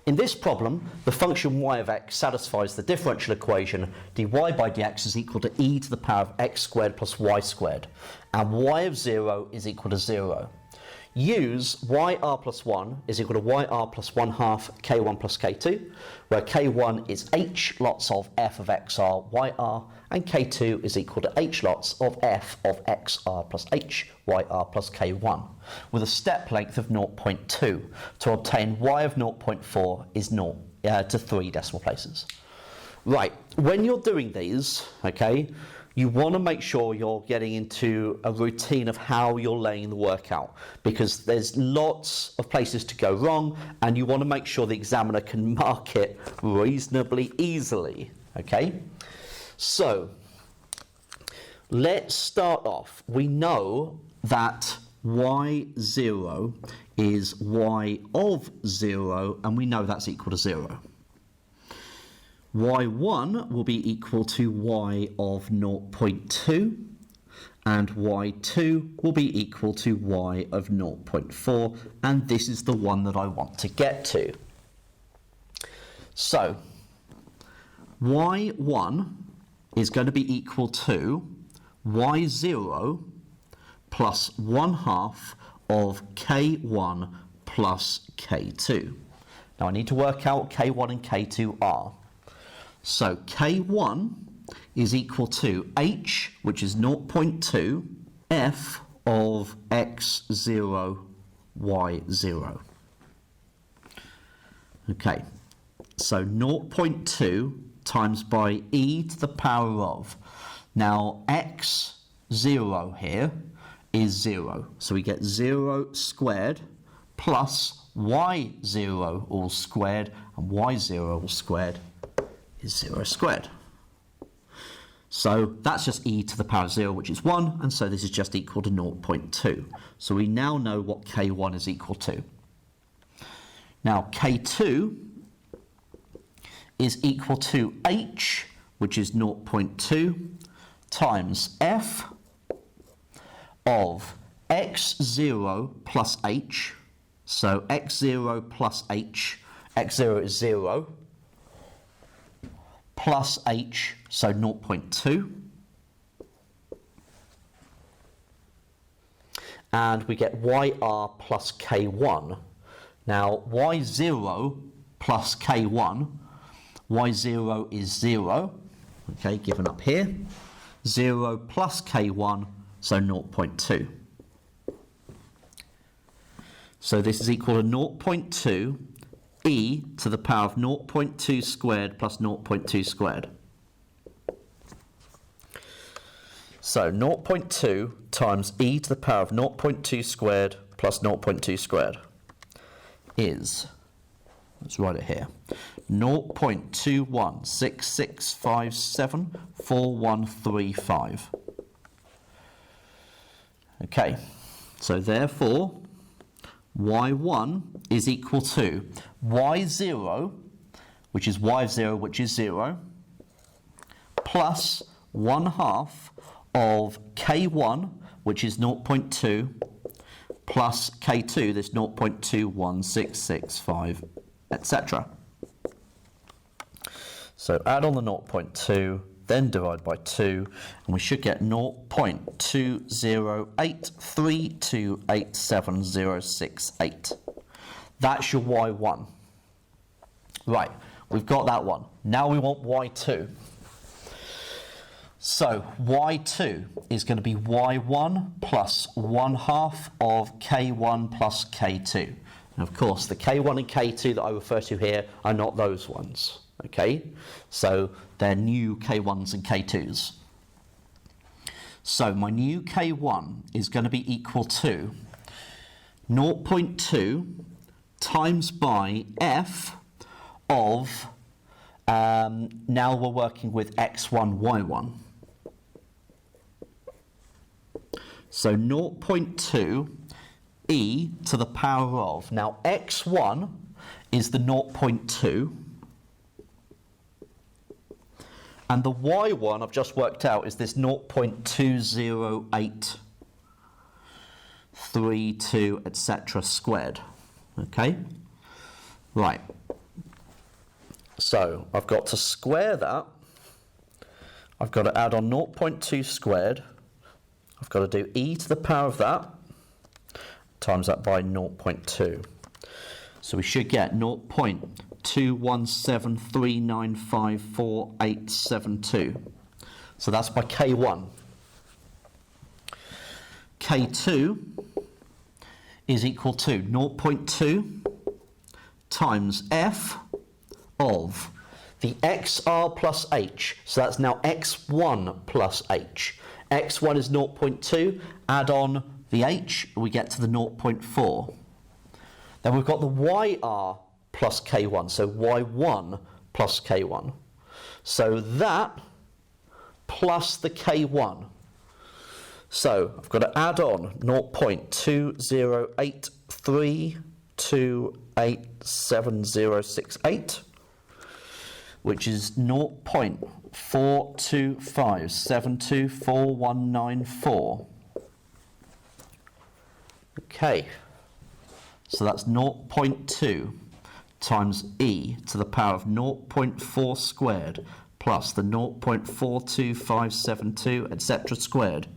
In this problem, the function y of x satisfies the differential equation dy by dx is equal to e to the power of x squared plus y squared, and y of 0 is equal to 0. Use yr plus 1 is equal to yr plus 1 half k1 plus k2, where k1 is h lots of f of xr yr, and k2 is equal to h lots of f of xr plus h yr plus k1, with a step length of 0.2 to obtain y of 0.4 is 0 to 3 decimal places. Right, when you're doing these, okay, you want to make sure you're getting into a routine of how you're laying the work out, because there's lots of places to go wrong and you want to make sure the examiner can mark it reasonably easily, okay? So let's start off. We know that y0 is y of 0, and we know that's equal to 0. y1 will be equal to y of 0.2, and y2 will be equal to y of 0.4, and this is the one that I want to get to. So y1 is going to be equal to y0 plus 1 half of k1 plus k2. Now I need to work out what k1 and k2 are. So k1 is equal to h, which is 0.2, f of x0, y0. Okay, so 0.2 times by e to the power of. Now x0 here is 0, so we get 0 squared plus y0 all squared, and y0 all squared is 0 squared. So that's just e to the power of 0, which is 1, and so this is just equal to 0.2. So we now know what k1 is equal to. Now k2 is equal to h, which is 0.2, times f of x0 plus h. So x0 plus h, x0 is 0, plus h, so 0.2. And we get yr plus k1. Now y0 plus k1, y0 is 0, okay, given up here. 0 plus k1, so 0.2. So this is equal to 0.2 e to the power of 0.2 squared plus 0.2 squared. So 0.2 times e to the power of 0.2 squared plus 0.2 squared is, let's write it here, 0.2166574135. Okay, so therefore y1 is equal to y0, which is y of 0, which is 0, plus 1 half of k1, which is 0.2, plus k2, this 0.21665, etc. So add on the 0.2, then divide by 2, and we should get 0.20832877068. That's your y1. Right, we've got that one. Now we want y2. So y2 is going to be y1 plus 1 half of k1 plus k2. And of course, the k1 and k2 that I refer to here are not those ones. Okay, so they're new k1s and k2s. So my new k1 is going to be equal to 0.2 times by f of, now we're working with x1, y1. So 0.2 e to the power of, now x1 is the 0.2, and the y1 I've just worked out is this 0.20832, etc. squared. Okay? Right. So I've got to square that. I've got to add on 0.2 squared. I've got to do e to the power of that times that by 0.2. So we should get 0.2173954.872. So that's by K1. K2 is equal to 0.2 times f of the xr plus h. So that's now x1 plus h. x1 is 0.2, add on the h, we get to the 0.4. Then we've got the yr plus k1, so y1 plus k1. So that plus the k1. So I've got to add on 0.20832877068, which is 0.425724194. Okay, so that's 0.2 times e to the power of 0.4 squared plus the 0.42572, etc. squared.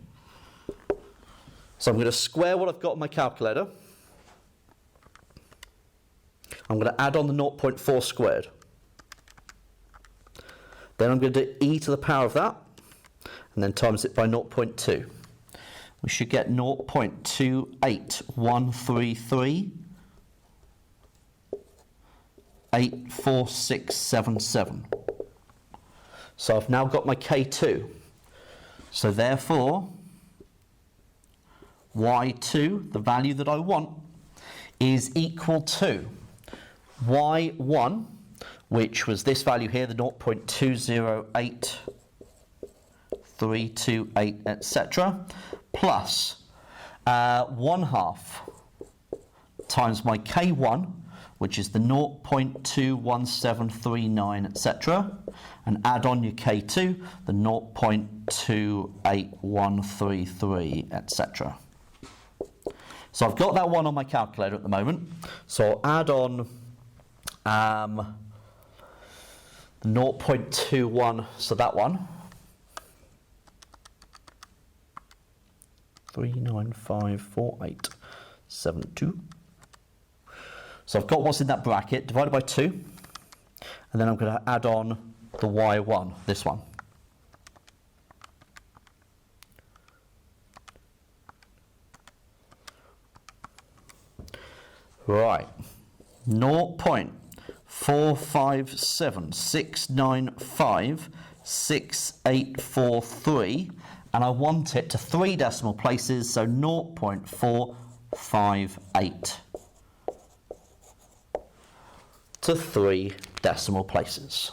So I'm going to square what I've got on my calculator. I'm going to add on the 0.4 squared. Then I'm going to do e to the power of that, and then times it by 0.2. We should get 0.28133.84677. So I've now got my K2. So therefore, y2, the value that I want, is equal to y1, which was this value here, the 0.208328, etc., plus 1/2 times my K1, which is the 0.21739, etc., and add on your K2, the 0.28133, etc. So I've got that one on my calculator at the moment. So I'll add on 0.21, so that one. 3954872. So I've got what's in that bracket divided by 2, and then I'm going to add on the y1, this one. Right, 0.4576956843, and I want it to 3 decimal places, so 0.458 to 3 decimal places.